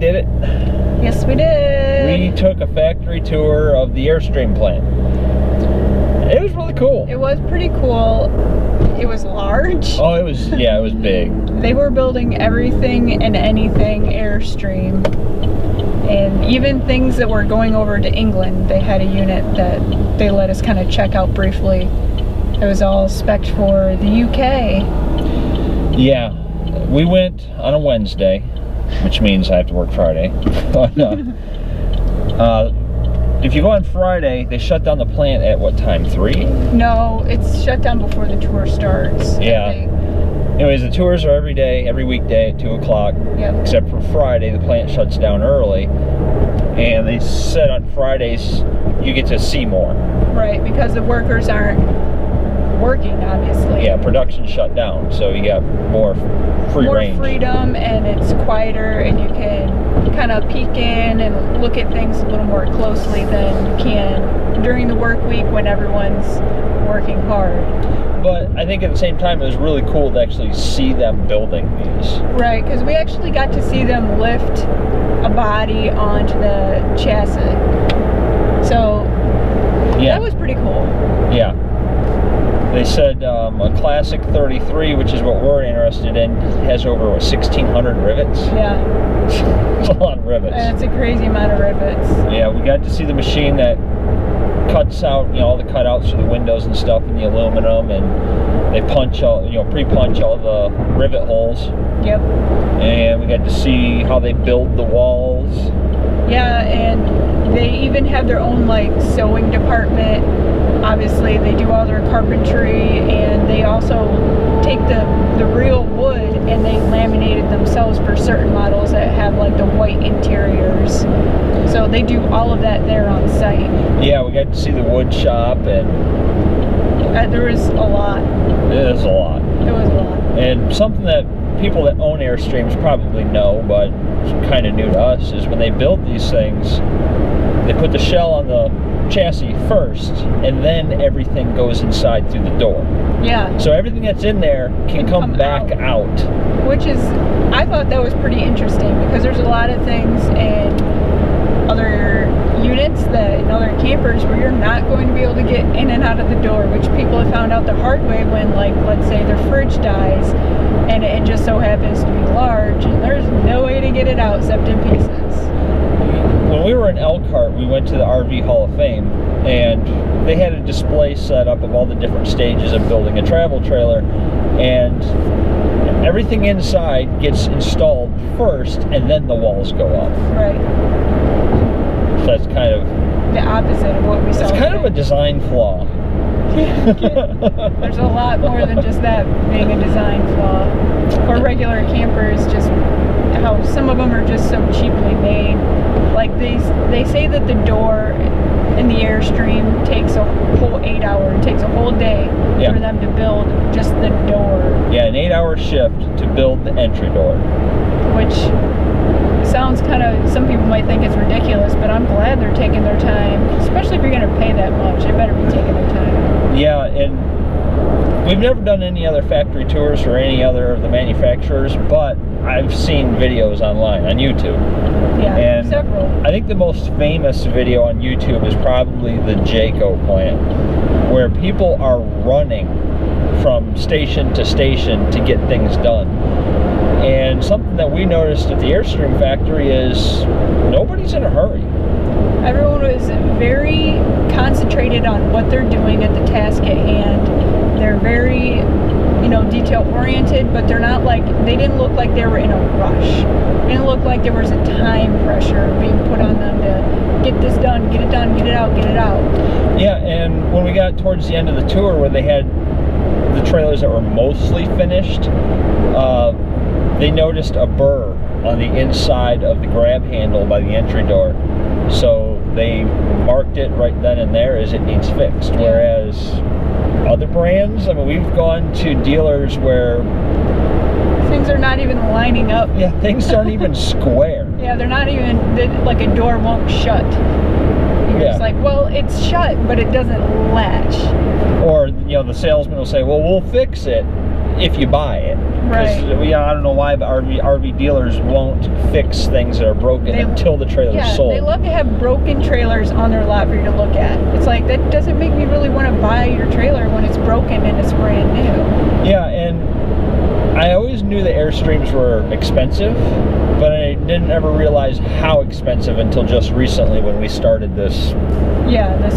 did it. Yes, we did. We took a factory tour of the Airstream plant. It was really cool. It was pretty cool. It was large. Oh, it was, yeah, it was big. They were building everything and anything Airstream. And even things that were going over to England, they had a unit that they let us kind of check out briefly. It was all spec'd for the UK. Yeah, we went on a Wednesday, which means I have to work Friday. But, if you go on Friday, they shut down the plant at what time, 3? No, it's shut down before the tour starts. Yeah. Anyways, the tours are every day, every weekday at 2 o'clock. Yep. Except for Friday, the plant shuts down early. And they said on Fridays, you get to see more. Right, because the workers aren't working, obviously. Yeah, production shut down, so you got more free range. More freedom, and it's quieter, and you can kind of peek in and look at things a little more closely than you can during the work week when everyone's working hard. But I think at the same time, it was really cool to actually see them building these. Right, because we actually got to see them lift a body onto the chassis. So, yeah, that was pretty cool. Yeah. They said a classic 33, which is what we're interested in, has over 1,600 rivets. Yeah. It's a lot of rivets. That's a crazy amount of rivets. Yeah, we got to see the machine that cuts out, all the cutouts for the windows and stuff in the aluminum, and they punch all, pre-punch all the rivet holes. Yep. And we got to see how they build the walls. Yeah, and they even have their own sewing department. Obviously, they do all their carpentry, and they also take the real wood and they laminate it themselves for certain models that have the white interiors. So they do all of that there on site. Yeah, we got to see the wood shop, and there was a lot. It was a lot. It was a lot. And something that people that own Airstreams probably know, but it's kind of new to us, is when they build these things, they put the shell on the chassis first, and then everything goes inside through the door. Yeah. So everything that's in there can come back out. Which is, I thought that was pretty interesting, because there's a lot of things in other units in other campers where you're not going to be able to get in and out of the door, which people have found out the hard way when, let's say their fridge dies, and it just so happens to be large, and there's no way to get it out except in pieces. When we were in Elkhart, we went to the RV Hall of Fame, and they had a display set up of all the different stages of building a travel trailer, and everything inside gets installed first, and then the walls go up. Right. So that's kind of the opposite of what we saw. It's kind of a design flaw. There's a lot more than just that being a design flaw. For regular campers, just how some of them are just so cheaply made. They say that the door in the Airstream takes a whole 8 hours. It takes a whole day for them to build just the door. Yeah, an 8-hour shift to build the entry door. Which sounds some people might think it's ridiculous, but I'm glad they're taking their time, especially if you're going to pay that much. They better be taking their time. Yeah, and we've never done any other factory tours for any other of the manufacturers, but I've seen videos online, on YouTube. Yeah, and several. I think the most famous video on YouTube is probably the Jayco plant, where people are running from station to station to get things done. And something that we noticed at the Airstream factory is nobody's in a hurry. Everyone was very concentrated on what they're doing at the task at hand. They're very, detail oriented, but they're not they didn't look like they were in a rush. It didn't look like there was a time pressure being put on them to get this done, get it done, get it out, get it out. Yeah, and when we got towards the end of the tour where they had the trailers that were mostly finished, they noticed a burr on the inside of the grab handle by the entry door. So they marked it right then and there as it needs fixed. Whereas other brands, we've gone to dealers where things are not even lining up. Yeah, things aren't even square. Yeah, they're not even, a door won't shut. You're just well, it's shut, but it doesn't latch. Or, the salesman will say, well, we'll fix it if you buy it. Right. I don't know why, but RV dealers won't fix things that are broken until the trailer's sold. They love to have broken trailers on their lot for you to look at. It's like, that doesn't make me really want to buy your trailer when it's broken and it's brand new. Yeah, and I always knew the Airstreams were expensive, but I didn't ever realize how expensive until just recently when we started this. Yeah, this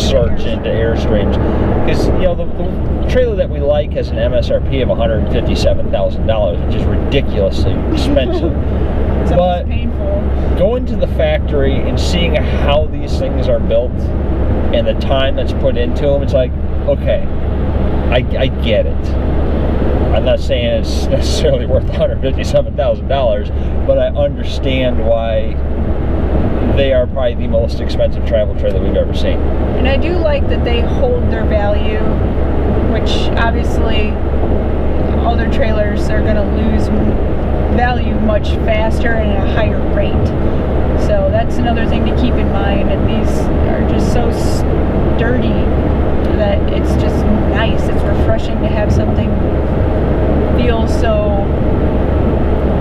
search into Airstreams, because the trailer that we like has an MSRP of $157,000, which is ridiculously expensive. It's but painful. Going to the factory and seeing how these things are built and the time that's put into them, it's like, okay, I get it. I'm not saying it's necessarily worth $157,000, but I understand why they are probably the most expensive travel trailer we've ever seen. And I do like that they hold their value, which obviously other trailers are going to lose value much faster and at a higher rate. So that's another thing to keep in mind. And these are just so sturdy that it's just nice. It's refreshing to have something feel so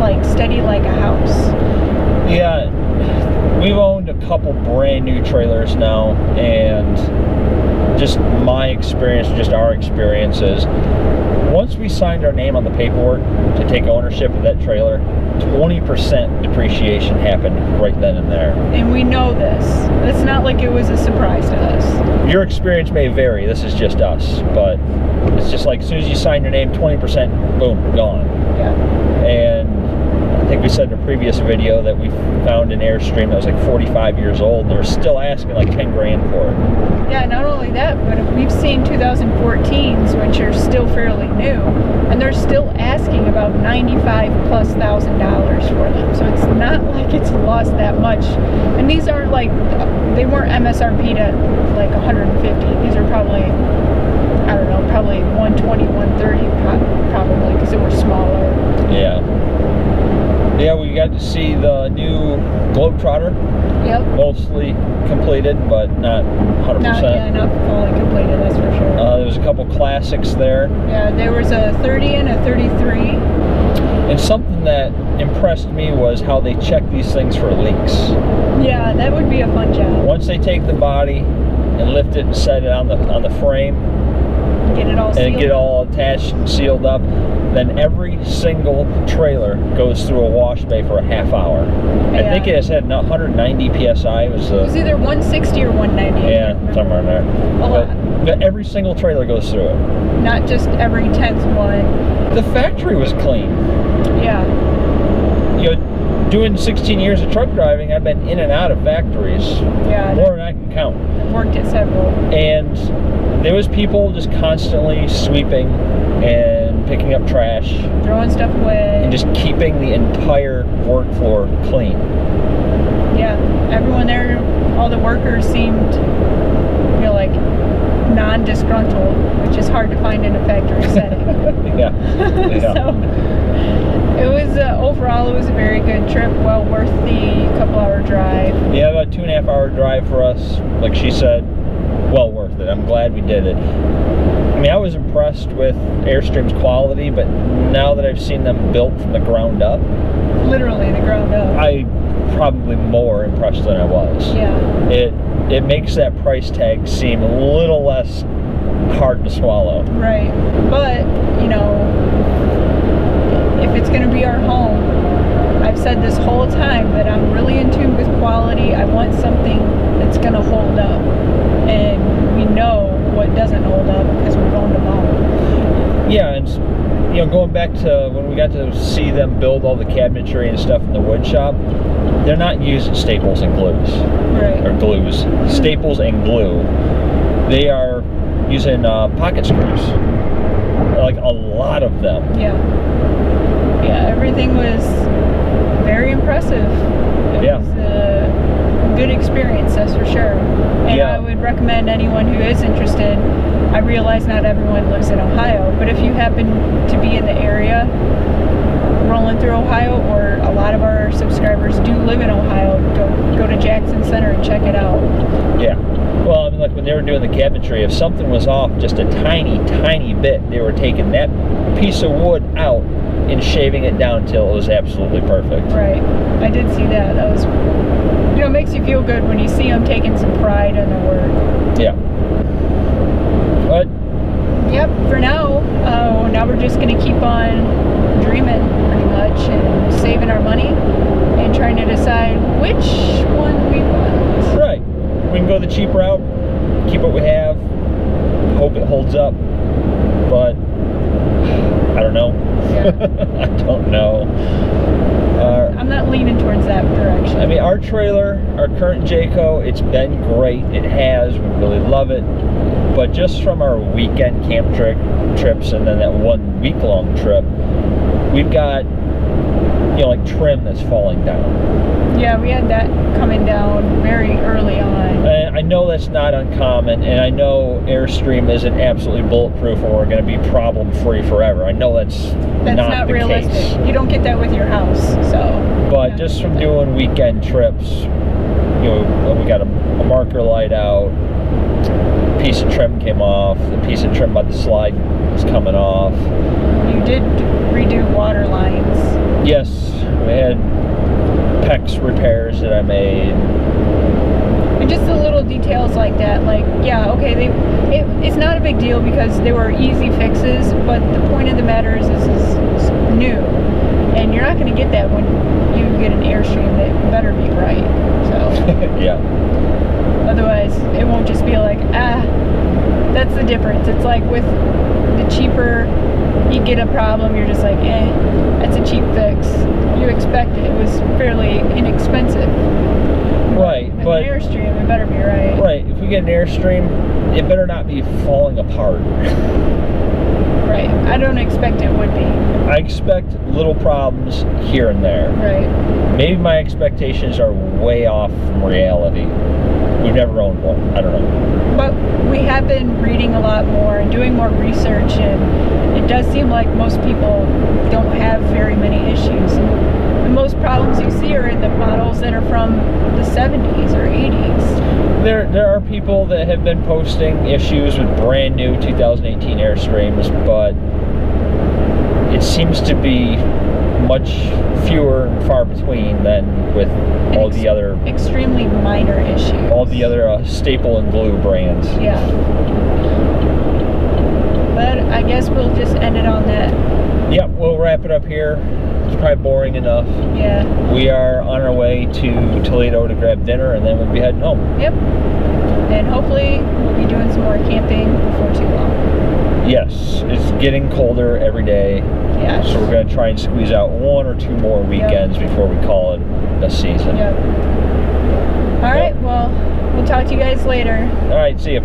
like steady like a house. Yeah. We've owned a couple brand new trailers now, and just my experience, just our experiences, once we signed our name on the paperwork to take ownership of that trailer, 20% depreciation happened right then and there. And we know this. It's not like it was a surprise to us. Your experience may vary, this is just us, but it's just like as soon as you sign your name, 20%, boom, gone. Yeah. And I think we said in a previous video that we found an Airstream that was like 45 years old, and they're still asking like 10 grand for it. Yeah, not only that, but we've seen 2014s, which are still fairly new, and they're still asking about $95,000+ for them. So it's not like it's lost that much. And these aren't like, they weren't MSRP'd at like 150. These are probably, I don't know, probably 120, 130 probably, because they were smaller. Yeah. Yeah, we got to see the new Globetrotter. Yep. Mostly completed, but not 100%. Not fully completed, that's for sure. There was a couple classics there. Yeah, there was a 30 and a 33. And something that impressed me was how they check these things for leaks. Yeah, that would be a fun job. Once they take the body and lift it and set it on the frame, get it all sealed, and get it all attached and sealed up, then every single trailer goes through a wash bay for a half hour. Yeah. I think it has had 190 psi. It was either 160 or 190. Yeah, somewhere in there. A lot. But every single trailer goes through it. Not just every 10th one. The factory was clean. Yeah. You know, doing 16 years of truck driving, I've been in and out of factories. Yeah. More than I can count. I've worked at several. And there was people just constantly sweeping and picking up trash, throwing stuff away, and just keeping the entire work floor clean. Yeah, everyone there, all the workers seemed, you know, like non-disgruntled, which is hard to find in a factory setting. Yeah. Yeah. So it was overall, it was a very good trip, well worth the couple-hour drive. Yeah, about 2.5 hour drive for us. Like she said, well worth it. I'm glad we did it. I mean, I was impressed with Airstream's quality, but now that I've seen them built from the ground up, literally the ground up, I'm probably more impressed than I was. Yeah. It makes that price tag seem a little less hard to swallow. Right. But, you know, if it's going to be our home, I've said this whole time that I'm really in tune with quality. I want something that's going to hold up. And we know what doesn't hold up because we've owned them all. Yeah, and you know, going back to when we got to see them build all the cabinetry and stuff in the wood shop, they're not using staples and glues. Right. Or glues. Staples and glue. They are using pocket screws. Like a lot of them. Yeah. Yeah, everything was very impressive. It was a good experience, that's for sure. And I would recommend anyone who is interested. I realize not everyone lives in Ohio, but if you happen to be in the area, rolling through Ohio, or a lot of our subscribers do live in Ohio, go to Jackson Center and check it out. Yeah. Well, even like when they were doing the cabinetry, if something was off just a tiny bit, they were taking that piece of wood out and shaving it down till it was absolutely perfect. Right. I did see that. That was, you know, it makes you feel good when you see them taking some pride in their work. Yeah. But yep, for now, now we're just going to keep on dreaming pretty much and saving our money and trying to decide which one we want. right, we can go the cheap route, keep what we have, hope it holds up, but I don't know. Yeah. I don't know. I'm not leaning towards that direction. I mean, our trailer, our current Jayco, it's been great. It has. We really love it. But just from our weekend camp trips and then that 1 week-long trip, we've got, you know, like trim that's falling down. Yeah, we had that coming down very early on. And I know that's not uncommon, and I know Airstream isn't absolutely bulletproof or we're going to be problem-free forever. I know that's not the realistic. case. You don't get that with your house, so. But just from doing weekend trips, you know, we got a marker light out, a piece of trim came off, the piece of trim by the slide is coming off. You did redo water lines. Yes, we had PEX repairs that I made. And just the little details like that, like, yeah, okay, it's not a big deal because they were easy fixes, but the point of the matter is this is new. And you're not going to get that when you get an Airstream. That better be right. So yeah. Otherwise, it won't just be like, that's the difference. It's like with the cheaper, you get a problem, you're just like, that's a cheap fix. You expect it. It was fairly inexpensive. Right, with but an Airstream, it better be right. Right, if we get an Airstream, it better not be falling apart. Right, I don't expect it would be. I expect little problems here and there. Right. Maybe my expectations are way off from reality. We've never owned one. I don't know. But we have been reading a lot more and doing more research, and it does seem like most people don't have very many issues. The most problems you see are in the models that are from the 70s or 80s. There are people that have been posting issues with brand new 2018 Airstreams, but it seems to be much fewer and far between than with all the other extremely minor issues. All the other staple and glue brands. Yeah. But I guess we'll just end it on that. Yep, we'll wrap it up here. It's probably boring enough. Yeah. We are on our way to Toledo to grab dinner, and then we'll be heading home. Yep. And hopefully we'll be doing some more camping before too long. Yes, it's getting colder every day. Yeah. So we're going to try and squeeze out 1 or 2 more weekends before we call it a season. Yep. All right, well, we'll talk to you guys later. All right, see you.